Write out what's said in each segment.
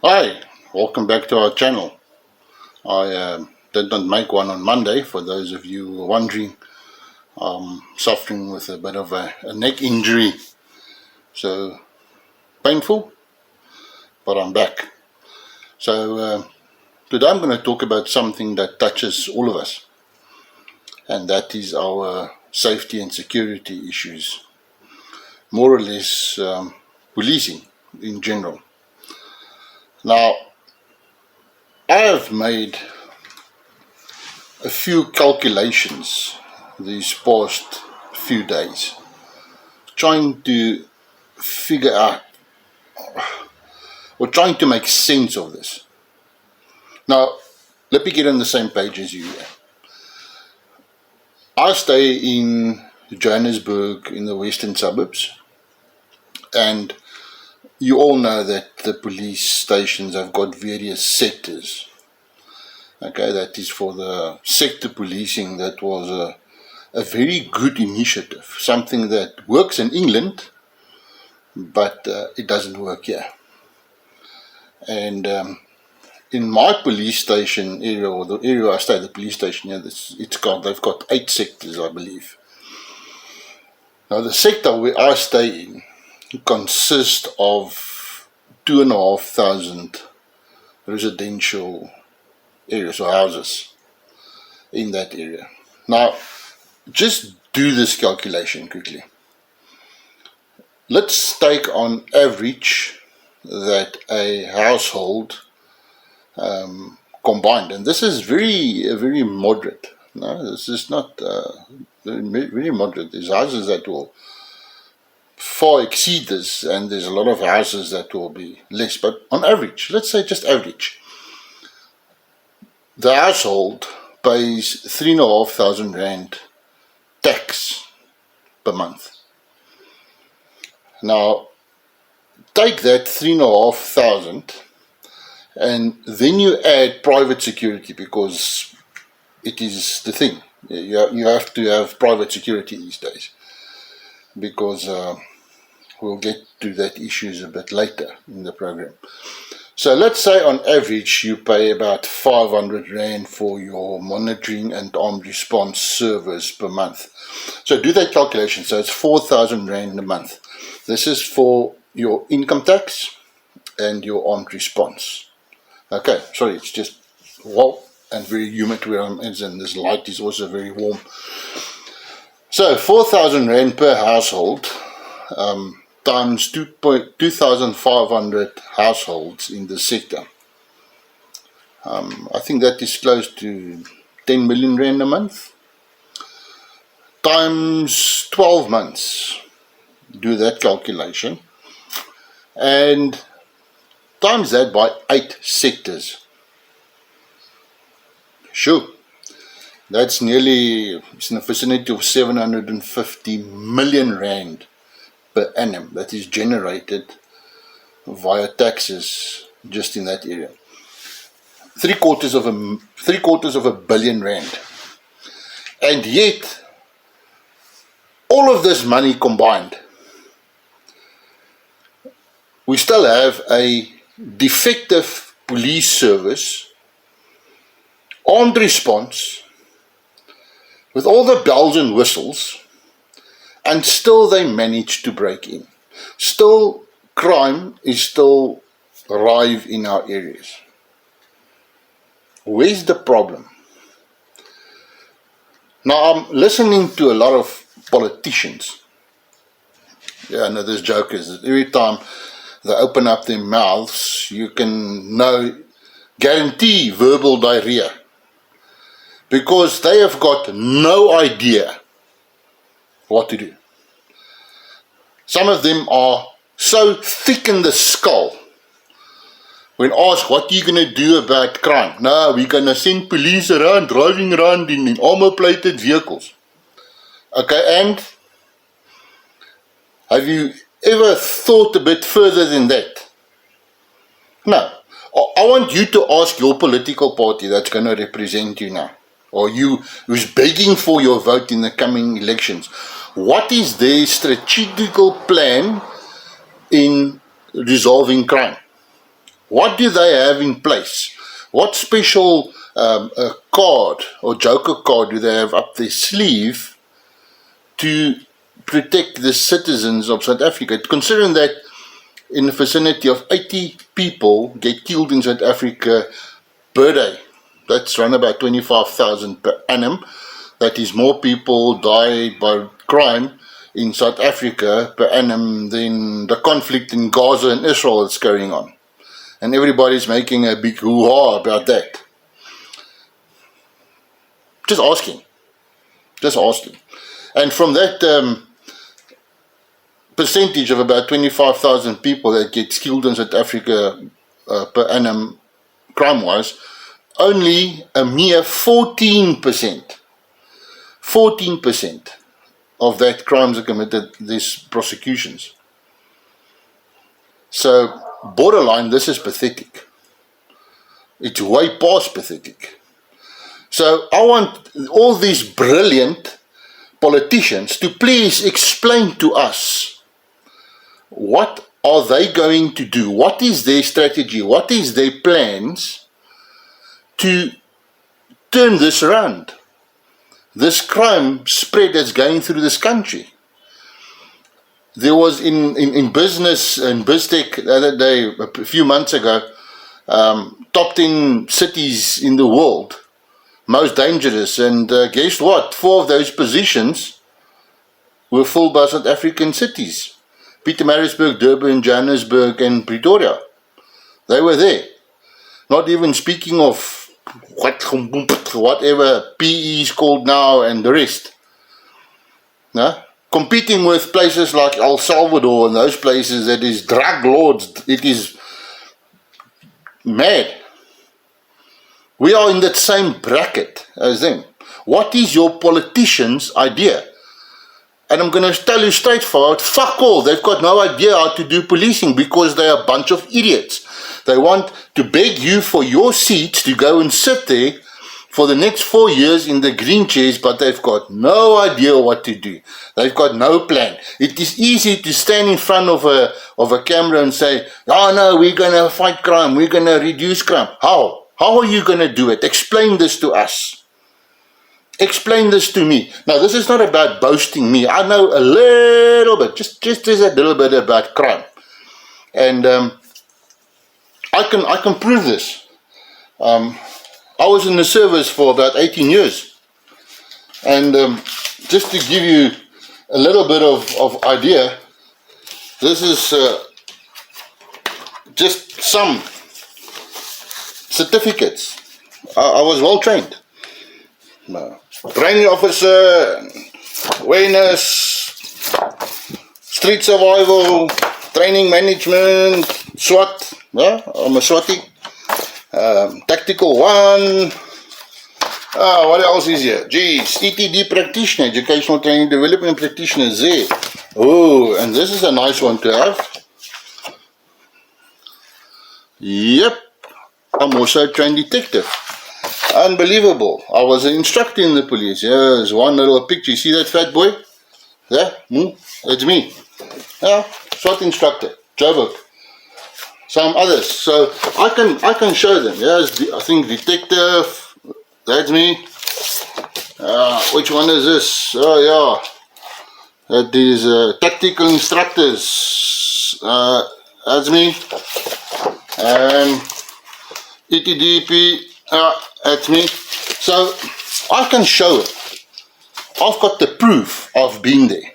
Hi, welcome back to our channel. I did not make one on Monday, for those of you who are wondering. Suffering with a bit of a neck injury, so painful, but I'm back. So today I'm going to talk about something that touches all of us, and that is our safety and security issues, more or less policing in general. Now, I have made a few calculations these past few days, trying to figure out or trying to make sense of this. Now, let me get on the same page as you here. I stay in Johannesburg in the western suburbs, and you all know that the police stations have got various sectors. Okay, that is for the sector policing. That was a very good initiative, something that works in England, but it doesn't work here. And in my police station area, or the area I stay, the police station here, they've got 8 sectors, I believe. Now, the sector where I stay in consists of 2,500 residential areas or houses in that area. Now, just do this calculation quickly. Let's take on average that a household combined, and this is very moderate. No, this is not very moderate. There's houses that will far exceed this, and there's a lot of houses that will be less. But on average, let's say just average, the household pays 3,500 rand tax per month. Now, take that 3,500 and then you add private security, because it is the thing. You have to have private security these days, because we'll get to that issues a bit later in the program. So let's say on average you pay about 500 rand for your monitoring and armed response service per month. So do that calculation. So it's 4,000 rand a month. This is for your income tax and your armed response. Okay, sorry, it's just warm and very humid where I'm in, and this light is also very warm. So 4,000 rand per household times 2,500 households in the sector. I think that is close to 10 million rand a month. Times 12 months. Do that calculation. And times that by 8 sectors. Sure. That's nearly, it's in the vicinity of 750 million rand per annum that is generated via taxes just in that area. Three quarters of a billion rand. And yet, all of this money combined, we still have a defective police service, armed response, with all the bells and whistles, and still they manage to break in. Still, crime is still rife in our areas. Where's the problem? Now, I'm listening to a lot of politicians. Yeah, I know this joke is that every time they open up their mouths, you can guarantee verbal diarrhea, because they have got no idea what to do. Some of them are so thick in the skull. When asked, what are you going to do about crime? No, we're going to send police around, driving around in armor-plated vehicles. Okay, and have you ever thought a bit further than that? No. I want you to ask your political party that's going to represent you now, or you who's begging for your vote in the coming elections, what is their strategical plan in resolving crime? What do they have in place? What special card or joker card do they have up their sleeve to protect the citizens of South Africa? Considering that in the vicinity of 80 people get killed in South Africa per day. That's around about 25,000 per annum. That is more people die by crime in South Africa per annum than the conflict in Gaza and Israel that's going on. And everybody's making a big hoo-ha about that. Just asking. And from that percentage of about 25,000 people that get killed in South Africa per annum crime-wise, only a mere 14% of that crimes are committed, these prosecutions. So, borderline, this is pathetic. It's way past pathetic. So, I want all these brilliant politicians to please explain to us what are they going to do? What is their strategy? What is their plans to turn this around? This crime spread that's going through this country. There was in business and BizTech the other day, a few months ago, top 10 cities in the world, most dangerous, and guess what? 4 of those positions were filled by South African cities. Pietermaritzburg, Durban, Johannesburg, and Pretoria. They were there. Not even speaking of whatever PE is called now and the rest. No? Competing with places like El Salvador and those places that is drug lords, it is mad. We are in that same bracket as them. What is your politician's idea? And I'm going to tell you straightforward, fuck all. They've got no idea how to do policing because they're a bunch of idiots. They want to beg you for your seats to go and sit there for the next 4 years in the green chairs, but they've got no idea what to do. They've got no plan. It is easy to stand in front of a camera and say, oh no, we're going to fight crime, we're going to reduce crime. How? How are you going to do it? Explain this to us. Explain this to me. Now, this is not about boasting me. I know a little bit, just a little bit about crime. And I can prove this. I was in the service for about 18 years. And just to give you a little bit of idea, this is just some certificates. I was well trained. Training officer, awareness, street survival, training management, SWAT, yeah, I'm a SWATie, tactical 1, what else is here? Geez, ETD practitioner, educational training development practitioner, there. Oh, and this is a nice one to have. Yep, I'm also a trained detective. Unbelievable. I was an instructor in the police. Here's one little picture. You see that fat boy? Yeah? That's me. Yeah, SWAT instructor. Joburg. Some others. So I can show them. Here's I think detective. That's me. Which one is this? Oh yeah. That is tactical instructors. That's me. ETDP. That's me. So I can show it. I've got the proof of being there.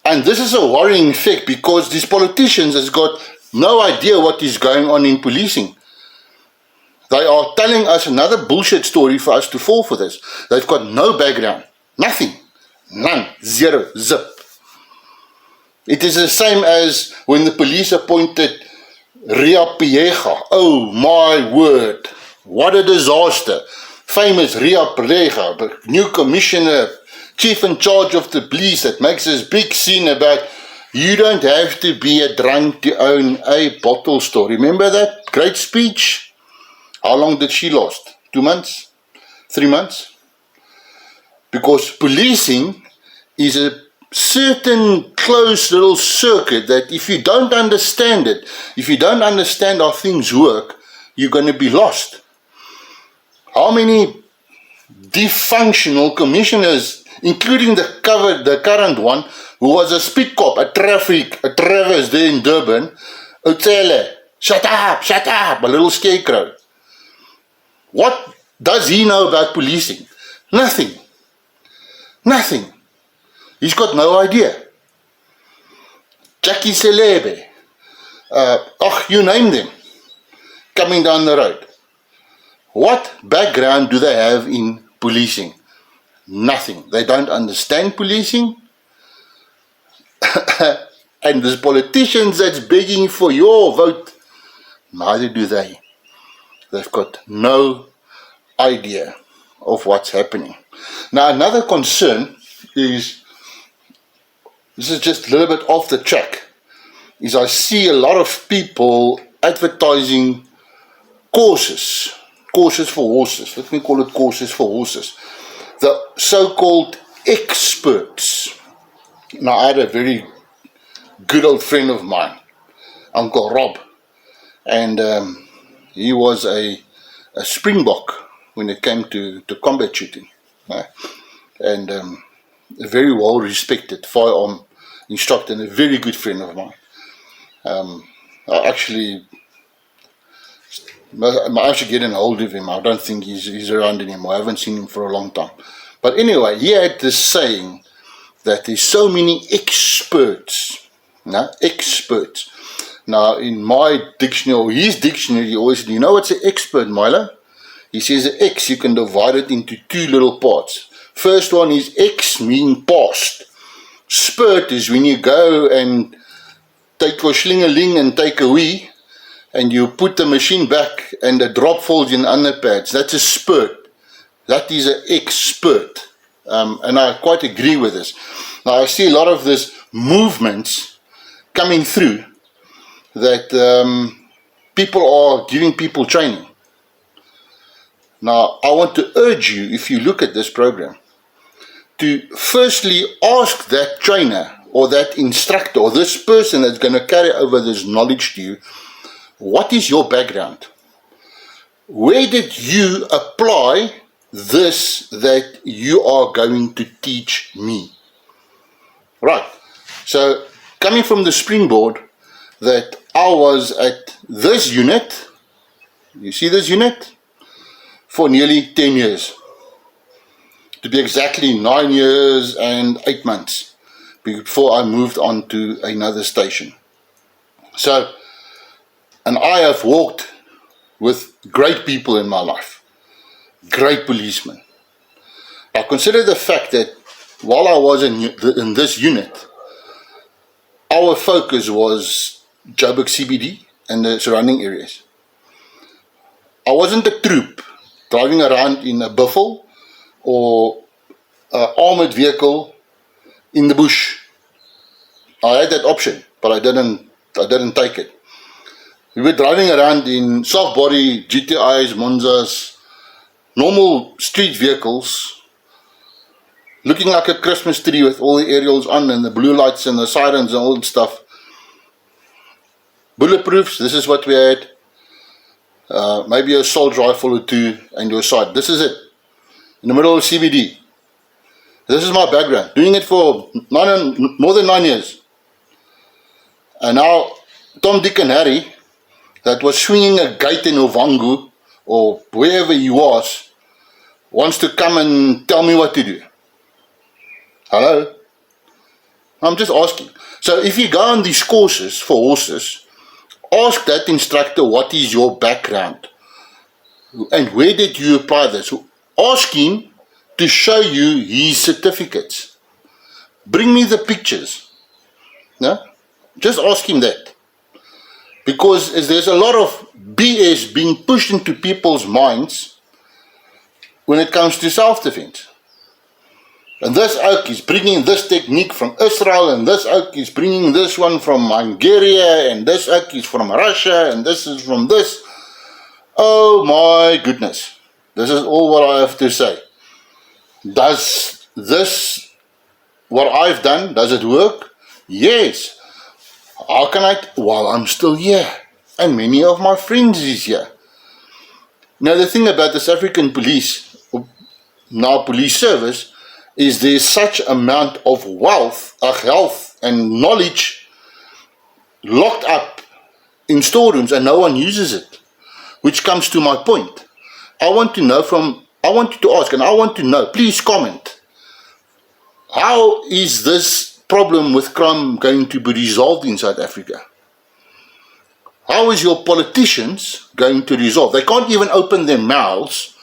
And this is a worrying fact because these politicians has got no idea what is going on in policing. They are telling us another bullshit story for us to fall for this. They've got no background. Nothing. None. Zero. Zip. It is the same as when the police appointed Ria Piega. Oh my word. What a disaster. Famous Ria Piega, new commissioner, chief in charge of the police, that makes this big scene about you don't have to be a drunk to own a bottle store. Remember that great speech? How long did she last? 2 months? 3 months? Because policing is a certain closed little circuit that if you don't understand it, if you don't understand how things work, you're going to be lost. How many dysfunctional commissioners, including the current one, who was a speed cop, a Travis there in Durban, would say, shut up, a little scarecrow. What does he know about policing? Nothing. He's got no idea. Jackie Celebe, you name them, coming down the road. What background do they have in policing? Nothing. They don't understand policing. And there's politicians that's begging for your vote. Neither do they. They've got no idea of what's happening. Now, another concern is, this is just a little bit off the track, is I see a lot of people advertising courses for horses. Let me call it courses for horses. The so-called experts. Now, I had a very good old friend of mine, Uncle Rob, and he was a springbok when it came to combat shooting, and a very well respected firearm instructor and a very good friend of mine. I actually getting a hold of him. I don't think he's around anymore. I haven't seen him for a long time. But anyway, he had this saying that there's so many experts. Experts. Now, in my dictionary, or his dictionary, he always said, you know what's an expert, Milo? He says an X, you can divide it into two little parts. First one is X, meaning past. Spurt is when you go and take your sling-a-ling and take a wee, and you put the machine back and the drop falls in underpads. That's a spurt. That is an expert. And I quite agree with this. Now, I see a lot of this movements coming through that people are giving people training. Now, I want to urge you, if you look at this program, to firstly ask that trainer or that instructor or this person that's going to carry over this knowledge to you, what is your background? Where did you apply this that you are going to teach me? Right. So, coming from the springboard that I was at this unit, you see this unit, for nearly 10 years. To be exactly 9 years and 8 months before I moved on to another station. So, and I have walked with great people in my life, great policemen. I consider the fact that while I was in this unit, our focus was Joburg CBD and the surrounding areas. I wasn't a troop driving around in a buffel or an armored vehicle in the bush. I had that option, but I didn't take it. We were driving around in soft body GTIs, Monzas, normal street vehicles, looking like a Christmas tree with all the aerials on and the blue lights and the sirens and all that stuff. Bulletproofs, this is what we had. Maybe a assault rifle or two and your side. This is it. In the middle of CBD. This is my background. Doing it for more than 9 years. And now, Tom, Dick and Harry, that was swinging a gate in Ovangu, or wherever he was, wants to come and tell me what to do. Hello? I'm just asking. So if you go on these courses for horses, ask that instructor, what is your background? And where did you apply this? Ask him to show you his certificates. Bring me the pictures. No? Just ask him that. Because there's a lot of BS being pushed into people's minds when it comes to self-defense. And this oak is bringing this technique from Israel, and this oak is bringing this one from Hungary, and this oak is from Russia, and this is from this. Oh my goodness. This is all what I have to say. Does this what I've done, does it work? Yes. How can I, while I'm still here, and many of my friends is here. Now the thing about the South African police, now police service, is there's such amount of wealth, health and knowledge locked up in storerooms and no one uses it. Which comes to my point. I want you to ask and I want to know, please comment. How is this problem with crime going to be resolved in South Africa? How is your politicians going to resolve? They can't even open their mouths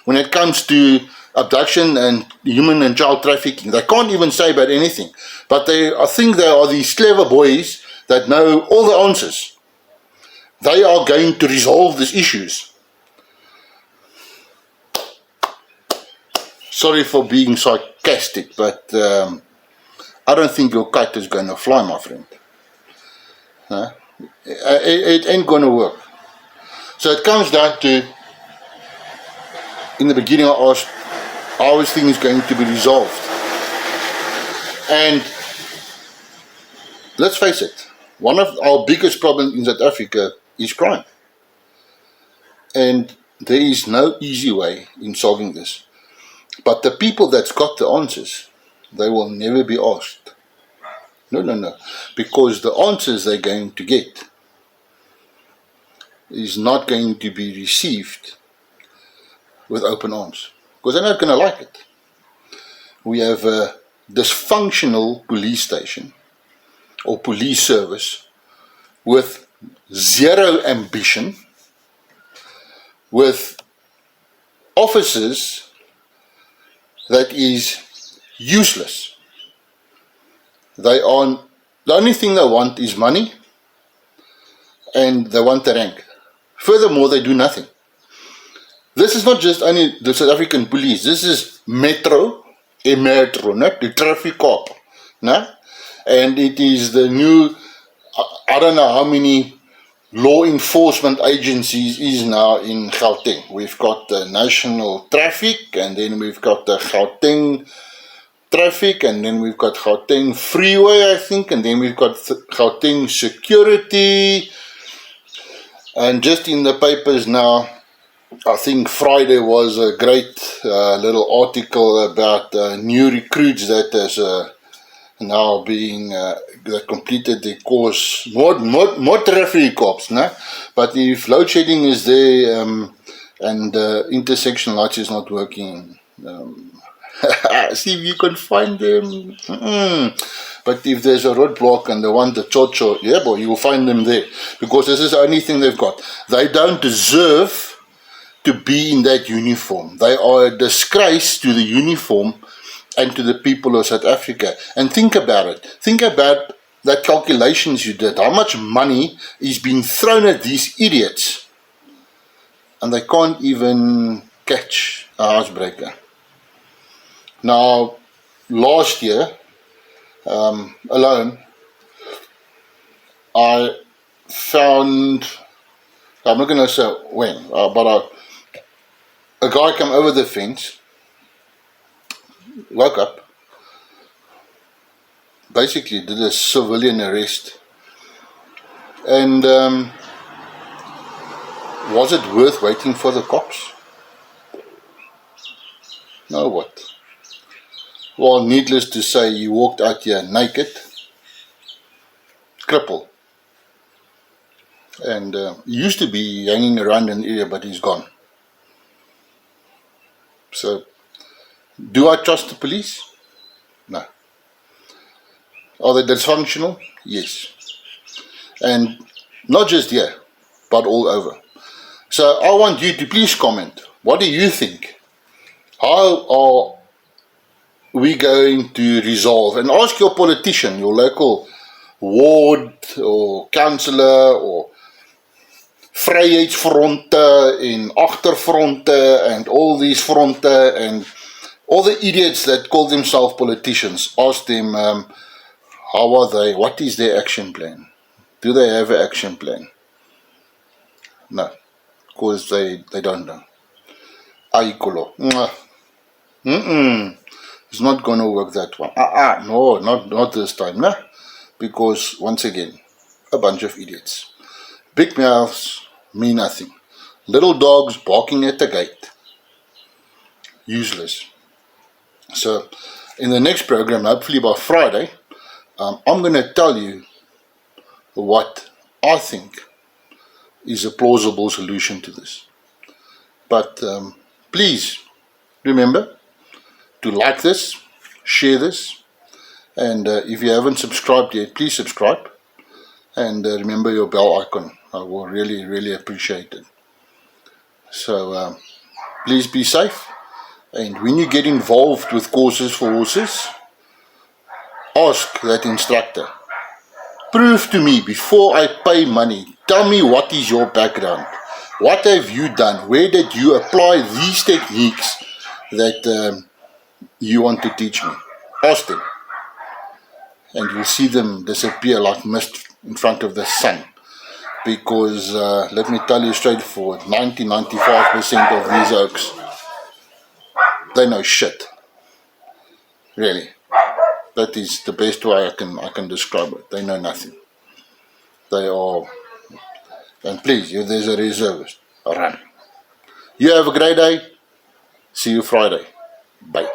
when it comes to abduction and human and child trafficking. They can't even say about anything. But I think they are these clever boys that know all the answers. They are going to resolve these issues. Sorry for being sarcastic, but I don't think your kite is going to fly, my friend. Huh? It ain't going to work. So it comes down to, in the beginning I asked, how is things going to be resolved? And let's face it, one of our biggest problems in South Africa is crime. And there is no easy way in solving this. But the people that's got the answers, they will never be asked. No. Because the answers they're going to get is not going to be received with open arms. Because they're not going to like it. We have a dysfunctional police station or police service with zero ambition, with officers that is useless. The only thing they want is money and they want the rank. Furthermore, they do nothing. This is not just only the South African police, this is metro, not the traffic cop. No? And it is the new, I don't know how many law enforcement agencies is now in Gauteng. We've got the National Traffic, and then we've got the Gauteng Traffic, and then we've got Gauteng Freeway, I think, and then we've got Gauteng Security. And just in the papers now, I think Friday was a great little article about new recruits that has now being that completed the course, more traffic cops, no? But if load shedding is there and intersection lights is not working, see if you can find them. But if there's a roadblock and they want the chocho, yeah, boy, you will find them there, because this is the only thing they've got. They don't deserve to be in that uniform. They are a disgrace to the uniform and to the people of South Africa. And think about it. Think about that calculations you did. How much money is being thrown at these idiots, and they can't even catch a housebreaker. Now, last year alone, I found, I'm not going to say when, but a guy came over the fence, woke up, basically did a civilian arrest, and was it worth waiting for the cops? No, what? Well, needless to say, he walked out here naked, crippled, and he used to be hanging around in the area, but he's gone. So, do I trust the police? No. Are they dysfunctional? Yes. And not just here, but all over. So I want you to please comment. What do you think? How are we going to resolve? And ask your politician, your local ward or councillor or vryheidsfronte en agterfronte and all these fronte and all the idiots that call themselves politicians. Ask them, how are they? What is their action plan? Do they have an action plan? No, because they don't know. Aikolo. It's not going to work that one. No, not this time, nah. Because once again, a bunch of idiots. Big mouths mean nothing. Little dogs barking at the gate. Useless. So, in the next program, hopefully by Friday, I'm going to tell you what I think is a plausible solution to this. But please remember to like this, share this, and if you haven't subscribed yet, please subscribe. And remember your bell icon. I will really appreciate it. So please be safe. And when you get involved with courses for horses, ask that instructor, prove to me before I pay money. Tell me what is your background. What have you done? Where did you apply these techniques that you want to teach me? Ask them. And you'll see them disappear like mist in front of the sun. Because let me tell you straightforward, 90-95% of these oaks, they know shit. Really. That is the best way I can describe it. They know nothing. They are, and please, if there's a reservist, run. You have a great day. See you Friday. Bye.